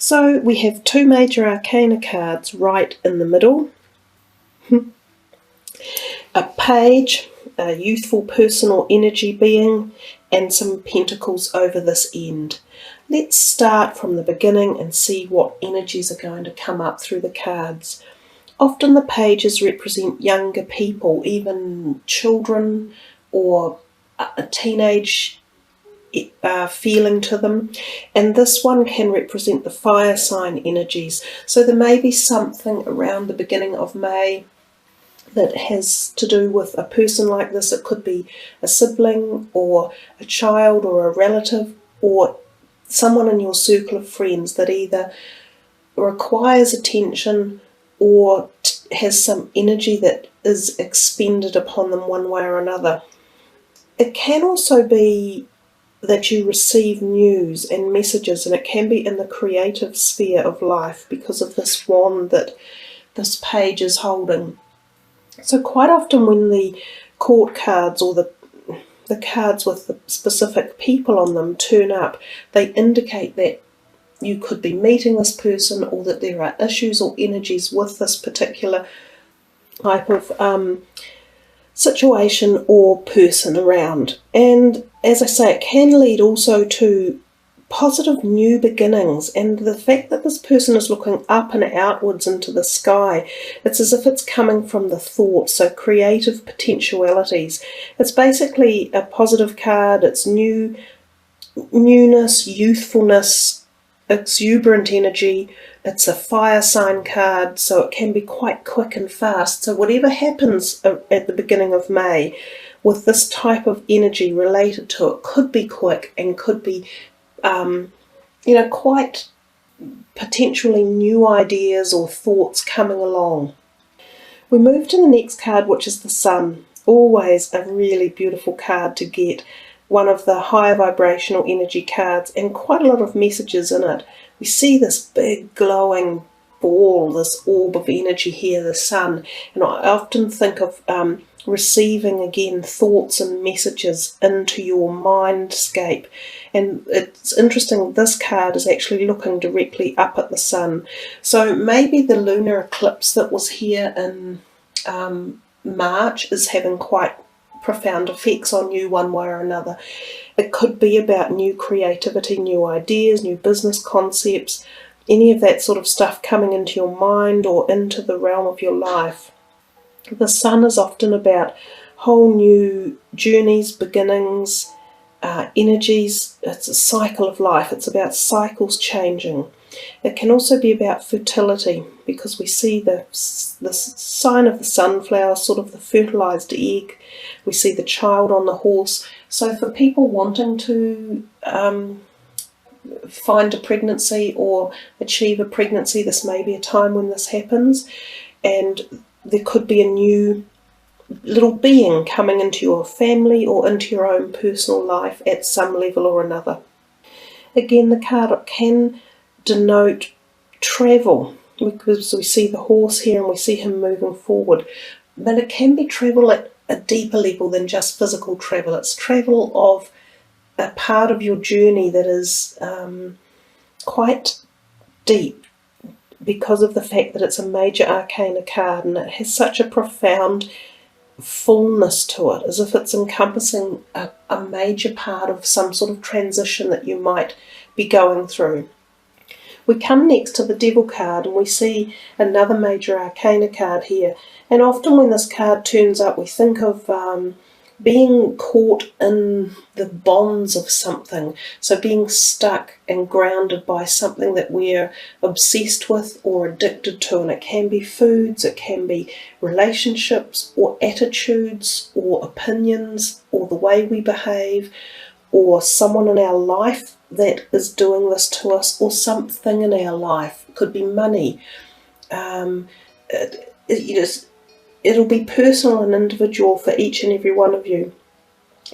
So we have two major arcana cards right in the middle. A page, a youthful personal energy being, and some pentacles over this end. Let's start from the beginning and see what energies are going to come up through the cards. Often the pages represent younger people, even children, or a teenage feeling to them, and this one can represent the fire sign energies. So there may be something around the beginning of May that has to do with a person like this. It could be a sibling or a child or a relative or someone in your circle of friends that either requires attention or has some energy that is expended upon them one way or another. It can also be that you receive news and messages, and it can be in the creative sphere of life because of this wand that this page is holding. So quite often when the court cards or the cards with the specific people on them turn up, they indicate that you could be meeting this person, or that there are issues or energies with this particular type of situation or person around. And as I say, it can lead also to positive new beginnings, and the fact that this person is looking up and outwards into the sky, it's as if it's coming from the thoughts, so creative potentialities. It's basically a positive card. It's newness, youthfulness, exuberant energy. It's a fire sign card, so it can be quite quick and fast. So whatever happens at the beginning of May with this type of energy related to it could be quick and could be, quite potentially new ideas or thoughts coming along. We move to the next card, which is the Sun. Always a really beautiful card to get. One of the higher vibrational energy cards, and quite a lot of messages in it. We see this big glowing ball, this orb of energy here, the Sun, and I often think of receiving again thoughts and messages into your mindscape. And it's interesting, this card is actually looking directly up at the Sun. So maybe the lunar eclipse that was here in March is having quite profound effects on you one way or another. It could be about new creativity, new ideas, new business concepts, any of that sort of stuff coming into your mind or into the realm of your life. The Sun is often about whole new journeys, beginnings, energies. It's a cycle of life. It's about cycles changing. It can also be about fertility, because we see the sign of the sunflower, sort of the fertilized egg. We see the child on the horse. So for people wanting to find a pregnancy or achieve a pregnancy, this may be a time when this happens, and there could be a new little being coming into your family or into your own personal life at some level or another. Again, the card can denote travel, because we see the horse here and we see him moving forward, but it can be travel at a deeper level than just physical travel. It's travel of a part of your journey that is quite deep, because of the fact that it's a major arcana card and it has such a profound fullness to it, as if it's encompassing a major part of some sort of transition that you might be going through. We come next to the Devil card, and we see another major arcana card here, and often when this card turns up we think of being caught in the bonds of something, so being stuck and grounded by something that we're obsessed with or addicted to, and it can be foods, it can be relationships or attitudes or opinions or the way we behave, or someone in our life that is doing this to us, or something in our life. It could be money. It'll be personal and individual for each and every one of you.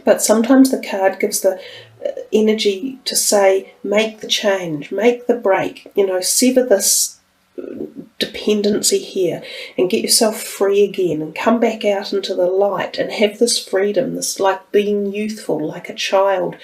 But sometimes the card gives the energy to say, make the change, make the break, sever this dependency here and get yourself free again and come back out into the light and have this freedom, this like being youthful, like a child.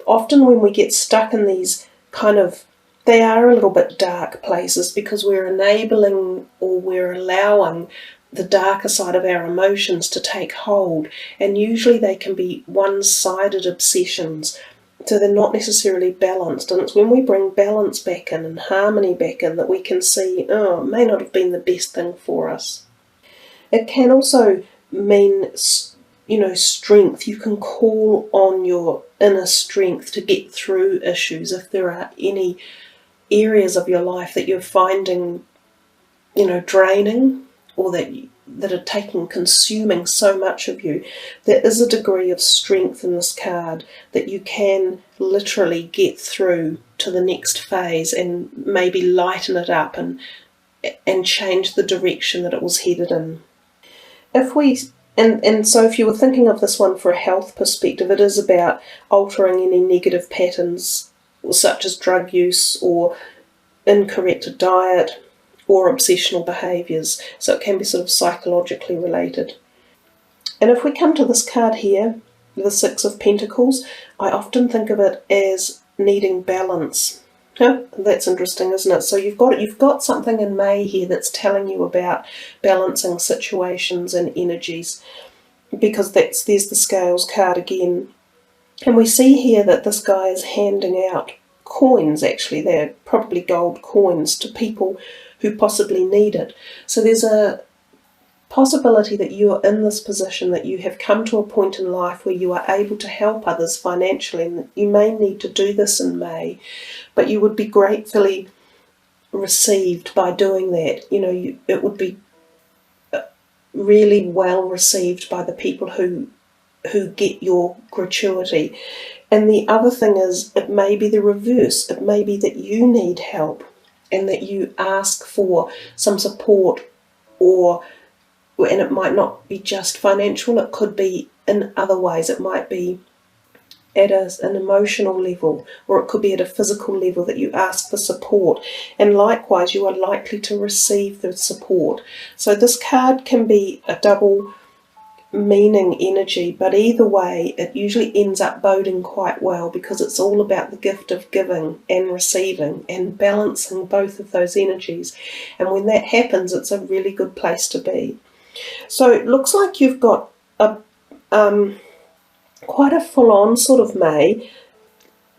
Often when we get stuck in these kind of they are a little bit dark places because we're enabling or we're allowing the darker side of our emotions to take hold, and usually they can be one-sided obsessions, so they're not necessarily balanced. And it's when we bring balance back in and harmony back in that we can see, oh, it may not have been the best thing for us. It can also mean, strength. You can call on your inner strength to get through issues. If there are any areas of your life that you're finding, draining, or that are consuming so much of you, there is a degree of strength in this card that you can literally get through to the next phase and maybe lighten it up and change the direction that it was headed in. So if you were thinking of this one for a health perspective, it is about altering any negative patterns such as drug use or incorrect diet or obsessional behaviours. So it can be sort of psychologically related. And if we come to this card here, the Six of Pentacles, I often think of it as needing balance. That's interesting, isn't it? So you've got something in May here that's telling you about balancing situations and energies, because there's the Scales card again. And we see here that this guy is handing out coins. Actually, they're probably gold coins to people who possibly need it. So there's a possibility that you're in this position, that you have come to a point in life where you are able to help others financially, and you may need to do this in May, but you would be gratefully received by doing that. It would be really well received by the people who get your gratuity. And the other thing is, it may be the reverse. It may be that you need help and that you ask for some support, and it might not be just financial, it could be in other ways. It might be at an emotional level, or it could be at a physical level that you ask for support, and likewise you are likely to receive the support. So this card can be a double meaning energy, but either way it usually ends up boding quite well, because it's all about the gift of giving and receiving and balancing both of those energies. And when that happens, it's a really good place to be. So it looks like you've got a quite a full-on sort of May,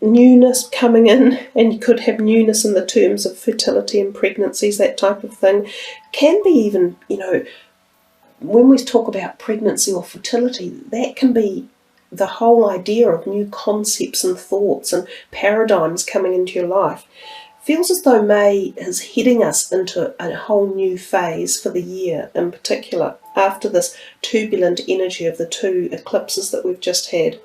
newness coming in, and you could have newness in the terms of fertility and pregnancies, that type of thing. Can be even, when we talk about pregnancy or fertility, that can be the whole idea of new concepts and thoughts and paradigms coming into your life. Feels as though May is heading us into a whole new phase for the year in particular, after this turbulent energy of the two eclipses that we've just had.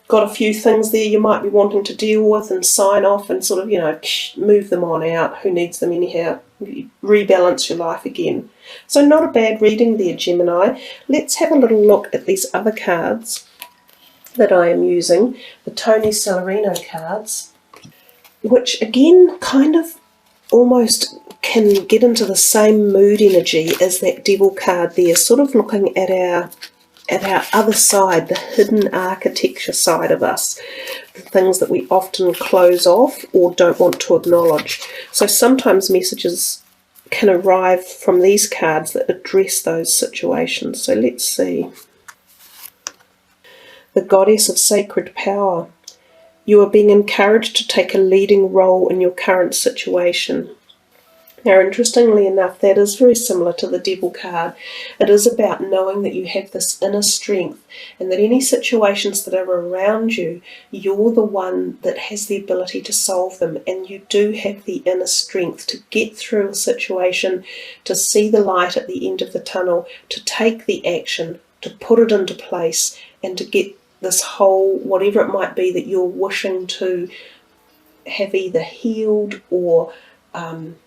Got a few things there you might be wanting to deal with and sign off and sort of, move them on out. Who needs them anyhow? Rebalance your life again. So not a bad reading there, Gemini. Let's have a little look at these other cards that I am using, the Tony Celerino cards, which again kind of almost can get into the same mood energy as that Devil card there, sort of looking at our other side, the hidden architecture side of us, the things that we often close off or don't want to acknowledge. So sometimes messages can arrive from these cards that address those situations. So let's see. The Goddess of Sacred Power. You are being encouraged to take a leading role in your current situation. Now, interestingly enough, that is very similar to the Devil card. It is about knowing that you have this inner strength, and that any situations that are around you, you're the one that has the ability to solve them, and you do have the inner strength to get through a situation, to see the light at the end of the tunnel, to take the action, to put it into place, and to get this whole, whatever it might be that you're wishing to have either healed or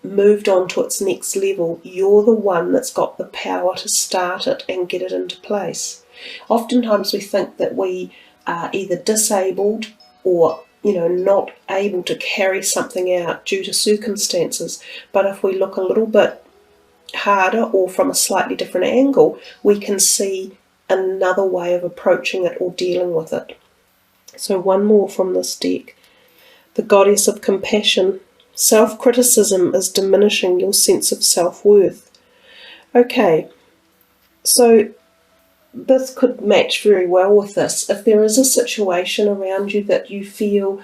moved on to its next level. You're the one that's got the power to start it and get it into place. Oftentimes we think that we are either disabled or not able to carry something out due to circumstances, but if we look a little bit harder or from a slightly different angle, we can see another way of approaching it or dealing with it. So one more from this deck. The Goddess of Compassion. Self-criticism is diminishing your sense of self-worth. Okay, so this could match very well with this. If there is a situation around you that you feel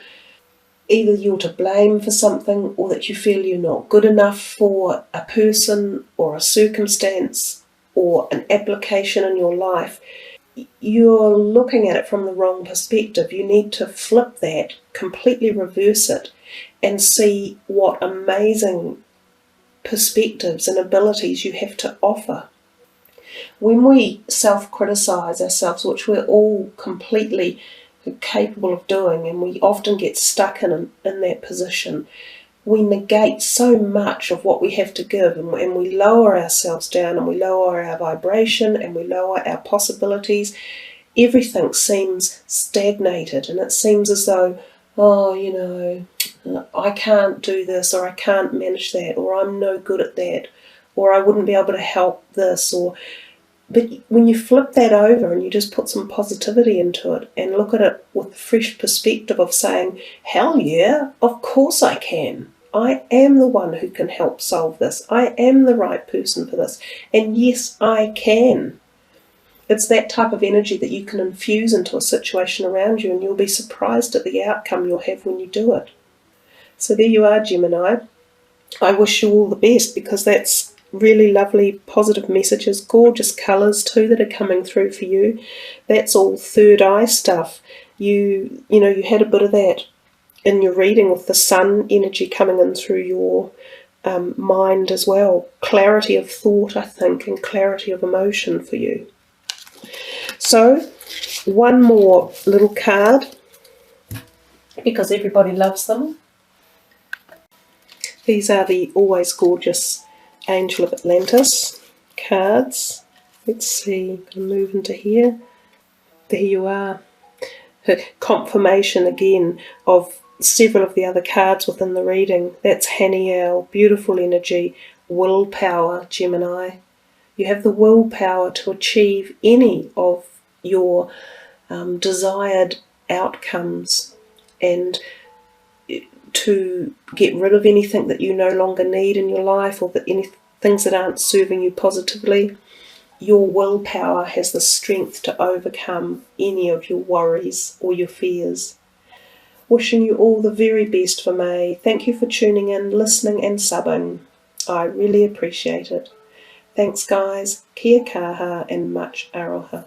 either you're to blame for something, or that you feel you're not good enough for a person or a circumstance or an application in your life, you're looking at it from the wrong perspective. You need to flip that, completely reverse it, and see what amazing perspectives and abilities you have to offer. When we self-criticize ourselves, which we're all completely capable of doing, and we often get stuck in that position, we negate so much of what we have to give, and we lower ourselves down, and we lower our vibration, and we lower our possibilities. Everything seems stagnated, and it seems as though, oh, you know, I can't do this, or I can't manage that, or I'm no good at that, or I wouldn't be able to help this, but when you flip that over and you just put some positivity into it and look at it with a fresh perspective of saying, hell yeah, of course I can. I am the one who can help solve this. I am the right person for this. And yes, I can. It's that type of energy that you can infuse into a situation around you, and you'll be surprised at the outcome you'll have when you do it. So there you are, Gemini. I wish you all the best, because that's really lovely, positive messages, gorgeous colours too that are coming through for you. That's all third eye stuff. You know, you had a bit of that in your reading with the sun energy coming in through your mind as well. Clarity of thought, I think, and clarity of emotion for you. So, one more little card, because everybody loves them. These are the always gorgeous Angel of Atlantis cards. Let's see, I'm going to move into here. There you are. Confirmation again of several of the other cards within the reading. That's Haniel, beautiful energy, willpower, Gemini. You have the willpower to achieve any of your desired outcomes, and to get rid of anything that you no longer need in your life, or that any things that aren't serving you positively. Your willpower has the strength to overcome any of your worries or your fears. Wishing you all the very best for May. Thank you for tuning in, listening and subbing. I really appreciate it. Thanks guys, kia kaha and much aroha.